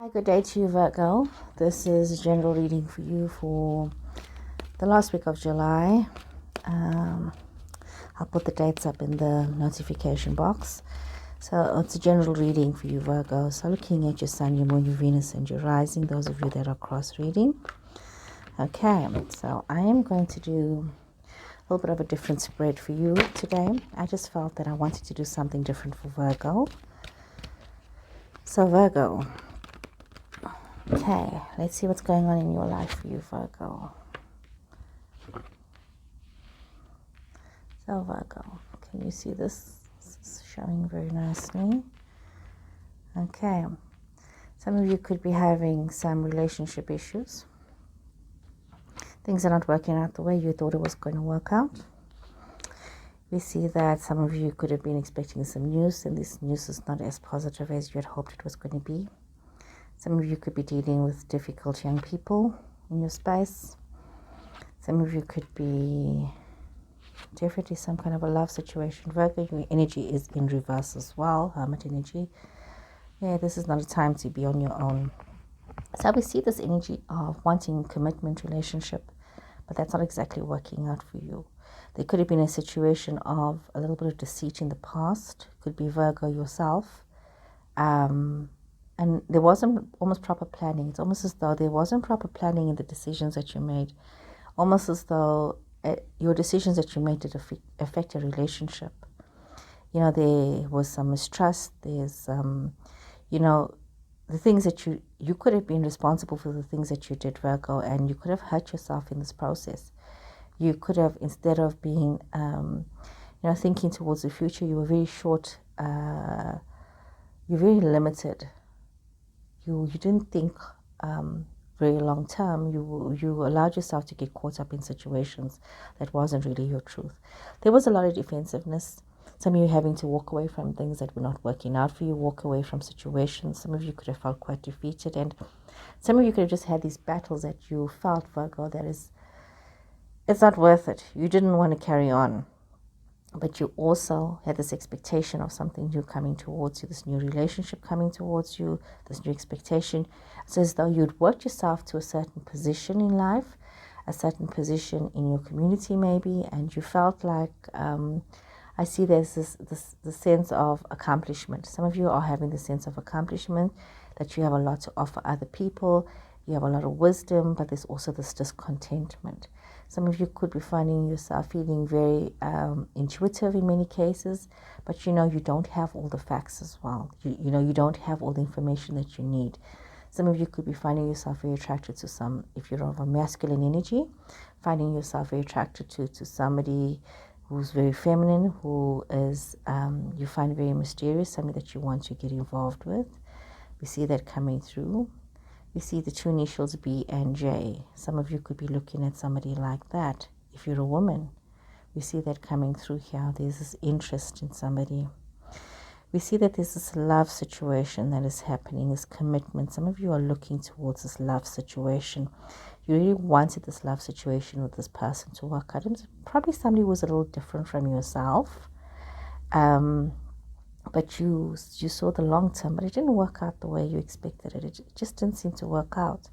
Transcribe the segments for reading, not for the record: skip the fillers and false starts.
Hi, good day to you, Virgo. This is a general reading for you for the last week of July. I'll put the dates up in the notification box. So it's a general reading for you, Virgo. So looking at your sun, your moon, your Venus, and your rising, those of you that are cross-reading. Okay, so I am going to do a little bit of a different spread for you today. I just felt that I wanted to do something different for Virgo. So Virgo. Okay, let's see what's going on in your life for you, Virgo. So, Virgo, can you see this? This is showing very nicely. Okay, some of you could be having some relationship issues. Things are not working out the way you thought it was going to work out. We see that some of you could have been expecting some news, and this news is not as positive as you had hoped it was going to be. Some of you could be dealing with difficult young people in your space. Some of you could be definitely some kind of a love situation. Virgo, your energy is in reverse as well, hermit energy. Yeah, this is not a time to be on your own. So we see this energy of wanting commitment, relationship, but that's not exactly working out for you. There could have been a situation of a little bit of deceit in the past. Could be Virgo yourself. And there wasn't almost proper planning. It's almost as though there wasn't proper planning in the decisions that you made. Almost as though your decisions that you made did affect your relationship. You know, there was some mistrust. There's, the things that you could have been responsible for the things that you did, Virgo, and you could have hurt yourself in this process. You could have, instead of being, thinking towards the future, you were very short, you're very limited. You didn't think very long term. You allowed yourself to get caught up in situations that wasn't really your truth. There was a lot of defensiveness. Some of you having to walk away from things that were not working out for you, walk away from situations. Some of you could have felt quite defeated, and some of you could have just had these battles that you felt, Virgo, it's not worth it. You didn't want to carry on. But you also had this expectation of something new coming towards you, this new relationship coming towards you, this new expectation. It's as though you'd worked yourself to a certain position in life, a certain position in your community maybe, and you felt like, I see there's this sense of accomplishment. Some of you are having the sense of accomplishment, that you have a lot to offer other people, you have a lot of wisdom, but there's also this discontentment. Some of you could be finding yourself feeling very intuitive in many cases, but you don't have all the facts as well. You don't have all the information that you need. Some of you could be finding yourself very attracted to if you're of a masculine energy, finding yourself very attracted to somebody who's very feminine, who is, you find very mysterious, somebody that you want to get involved with. We see that coming through. We see the two initials B and J. Some of you could be looking at somebody like that. If you're a woman, we see that coming through here. There's this interest in somebody. We see that there's this love situation that is happening, this commitment. Some of you are looking towards this love situation. You really wanted this love situation with this person to work out. It's probably somebody who was a little different from yourself. But you saw the long term, but it didn't work out the way you expected it. It just didn't seem to work out.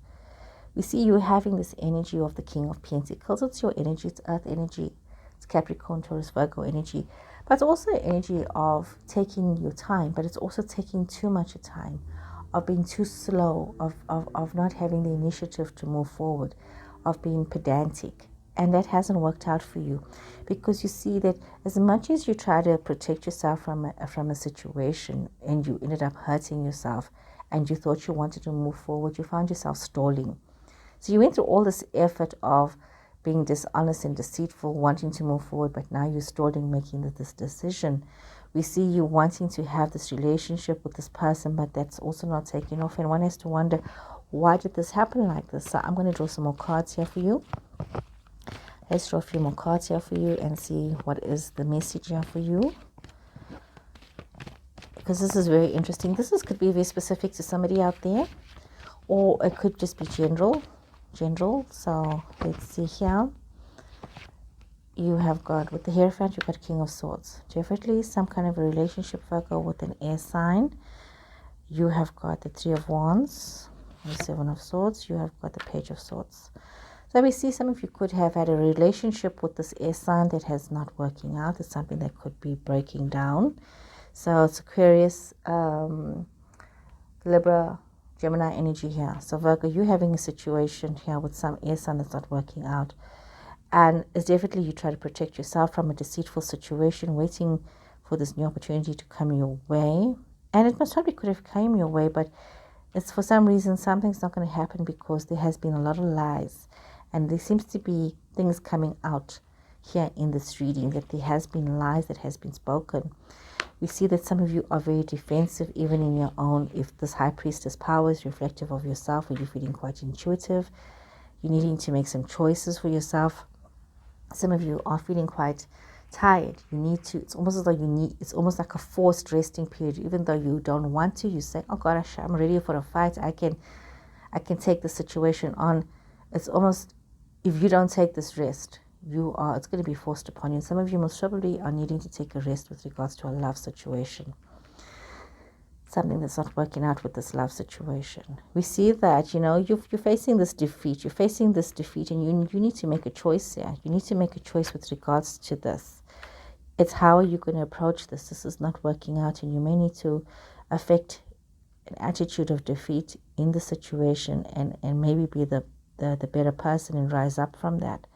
We see you having this energy of the King of Pentacles. It's your energy, it's Earth energy, it's Capricorn, Taurus, Virgo energy. But it's also an energy of taking your time, but it's also taking too much time, of being too slow, of not having the initiative to move forward, of being pedantic. And that hasn't worked out for you, because you see that as much as you try to protect yourself from a situation, and you ended up hurting yourself, and you thought you wanted to move forward, you found yourself stalling. So you went through all this effort of being dishonest and deceitful, wanting to move forward, but now you're stalling, making this decision. We see you wanting to have this relationship with this person, but that's also not taking off. And one has to wonder, why did this happen like this? So I'm going to draw some more cards here for you. Let's draw a few more cards here for you and see what is the message here for you. Because this is very interesting. Could be very specific to somebody out there, or it could just be general. So let's see here. You have got, with the Hierophant, you've got King of Swords. Definitely some kind of a relationship, Virgo, with an air sign. you have got the Three of Wands, the Seven of Swords, you have got the Page of Swords. So we see some of you could have had a relationship with this air sign that has not working out. It's something that could be breaking down. So it's Aquarius, Libra, Gemini energy here. So Virgo, you're having a situation here with some air sign that's not working out. And it's definitely you try to protect yourself from a deceitful situation, waiting for this new opportunity to come your way. And it most probably could have come your way, but it's for some reason something's not going to happen because there has been a lot of lies. And there seems to be things coming out here in this reading, that there has been lies that has been spoken. We see that some of you are very defensive, even in your own, if this High Priestess power is reflective of yourself, or you're feeling quite intuitive, you're needing to make some choices for yourself. Some of you are feeling quite tired. You need to, it's almost as though it's almost like a forced resting period. Even though you don't want to, you say, oh gosh, I'm ready for a fight. I can take the situation on. It's almost, if you don't take this rest, it's going to be forced upon you. And some of you most probably are needing to take a rest with regards to a love situation. Something that's not working out with this love situation. We see that, you're facing this defeat. You're facing this defeat, and you need to make a choice here. You need to make a choice with regards to this. It's how are you going to approach this? This is not working out, and you may need to affect an attitude of defeat in the situation and maybe be the better person and rise up from that.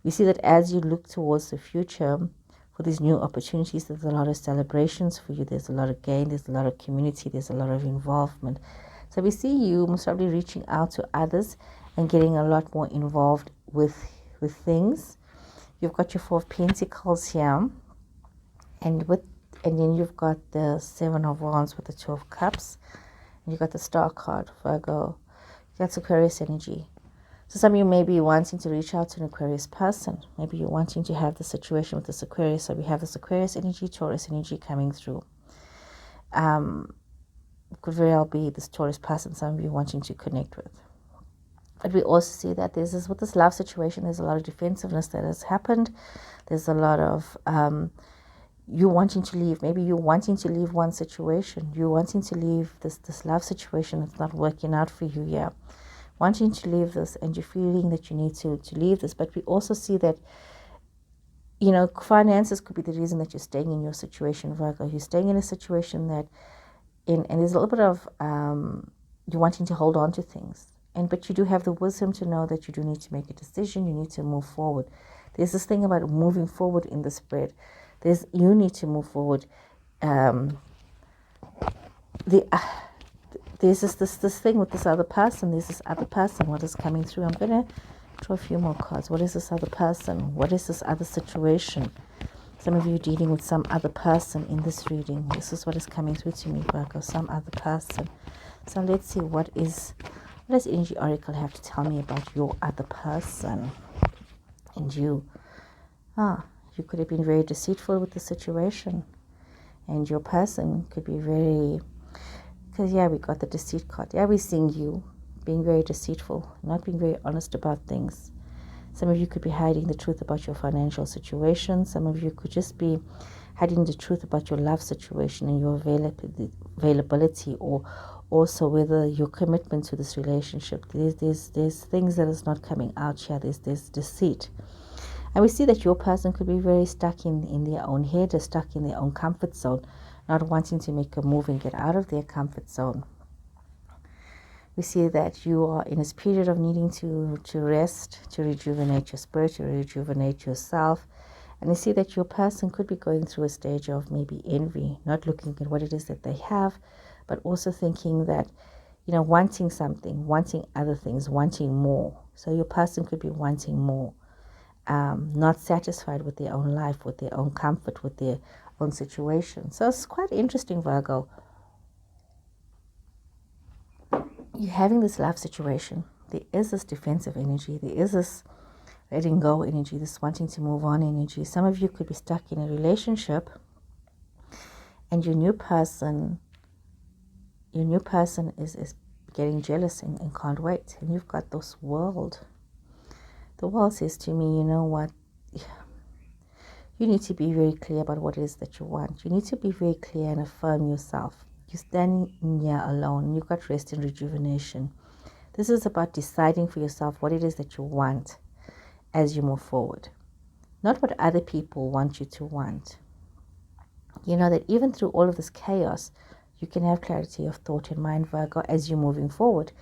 We see that as you look towards the future for these new opportunities, there's a lot of celebrations for you. There's a lot of gain. There's a lot of community. There's a lot of involvement. So we see you most probably reaching out to others and getting a lot more involved with things. You've got your Four of Pentacles here, and then you've got the Seven of Wands with the Two of Cups, and you've got the Star card, Virgo. That's Aquarius energy. So some of you may be wanting to reach out to an Aquarius person. Maybe you're wanting to have the situation with this Aquarius. So we have this Aquarius energy, Taurus energy coming through. It could very well be this Taurus person some of you wanting to connect with. But we also see that with this love situation, there's a lot of defensiveness that has happened. There's a lot of you wanting to leave. Maybe you're wanting to leave one situation. You're wanting to leave this love situation that's not working out for you. Yeah. Wanting to leave this, and you're feeling that you need to leave this. But we also see that, finances could be the reason that you're staying in your situation, Virgo. You're staying in a situation that, and there's a little bit of you're wanting to hold on to things. But you do have the wisdom to know that you do need to make a decision. You need to move forward. There's this thing about moving forward in the spread. You need to move forward. There's this thing with this other person. There's this other person. What is coming through? I'm going to draw a few more cards. What is this other person? What is this other situation? Some of you dealing with some other person in this reading. This is what is coming through to me, Virgo. Some other person. So let's see what does Energy Oracle have to tell me about your other person? And you could have been very deceitful with the situation. And your person could be very... Because, we got the deceit card. We're seeing you being very deceitful, not being very honest about things. Some of you could be hiding the truth about your financial situation. Some of you could just be hiding the truth about your love situation and your availability, or also whether your commitment to this relationship. There's things that is not coming out here. There's deceit. And we see that your person could be very stuck in their own head, or stuck in their own comfort zone, not wanting to make a move and get out of their comfort zone. We see that you are in this period of needing to rest, to rejuvenate your spirit, to rejuvenate yourself. And we see that your person could be going through a stage of maybe envy, not looking at what it is that they have, but also thinking that, wanting something, wanting other things, wanting more. So your person could be wanting more, not satisfied with their own life, with their own comfort, with their own situation. So it's quite interesting, Virgo. You're having this love situation. There is this defensive energy. There is this letting go energy, this wanting to move on energy. Some of you could be stuck in a relationship, and your new person is getting jealous and can't wait. And you've got this world. The world says to me, you know what? You need to be very clear about what it is that you want. You need to be very clear and affirm yourself. You're standing here alone. You've got rest and rejuvenation. This is about deciding for yourself what it is that you want as you move forward. Not what other people want you to want. You know that even through all of this chaos, you can have clarity of thought and mind, Virgo, as you're moving forward.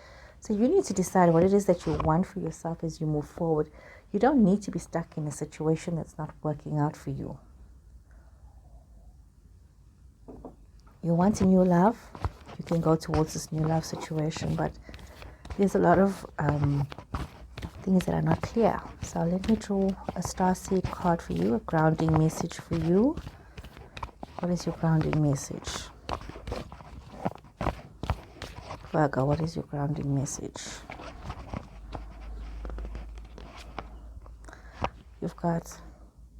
So you need to decide what it is that you want for yourself as you move forward. You don't need to be stuck in a situation that's not working out for you. You want a new love, you can go towards this new love situation, but there's a lot of things that are not clear. So let me draw a Starseed card for you, a grounding message for you. What is your grounding message? Virgo, what is your grounding message? You've got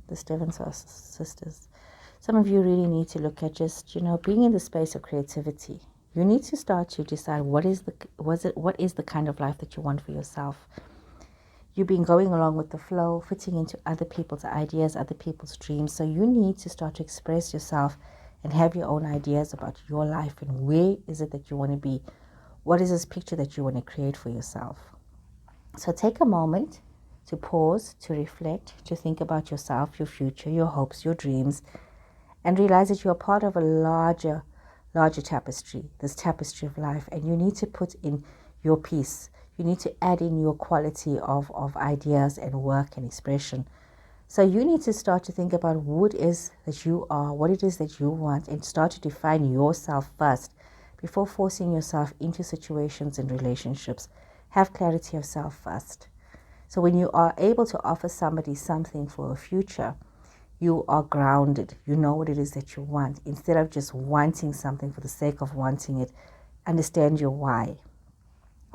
the Seven Sisters. Some of you really need to look at just, being in the space of creativity. You need to start to decide what is the kind of life that you want for yourself. You've been going along with the flow, fitting into other people's ideas, other people's dreams. So you need to start to express yourself and have your own ideas about your life and where is it that you want to be. What is this picture that you want to create for yourself? So take a moment to pause, to reflect, to think about yourself, your future, your hopes, your dreams, and realize that you are part of a larger tapestry, this tapestry of life, and you need to put in your piece. You need to add in your quality of ideas and work and expression. So you need to start to think about who it is that you are, what it is that you want, and start to define yourself first before forcing yourself into situations and relationships. Have clarity of self first. So when you are able to offer somebody something for a future, you are grounded. You know what it is that you want. Instead of just wanting something for the sake of wanting it, understand your why.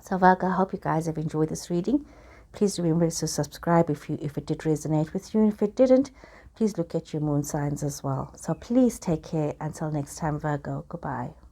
So Virgo, I hope you guys have enjoyed this reading. Please remember to subscribe if it did resonate with you. And if it didn't, please look at your moon signs as well. So please take care. Until next time, Virgo. Goodbye.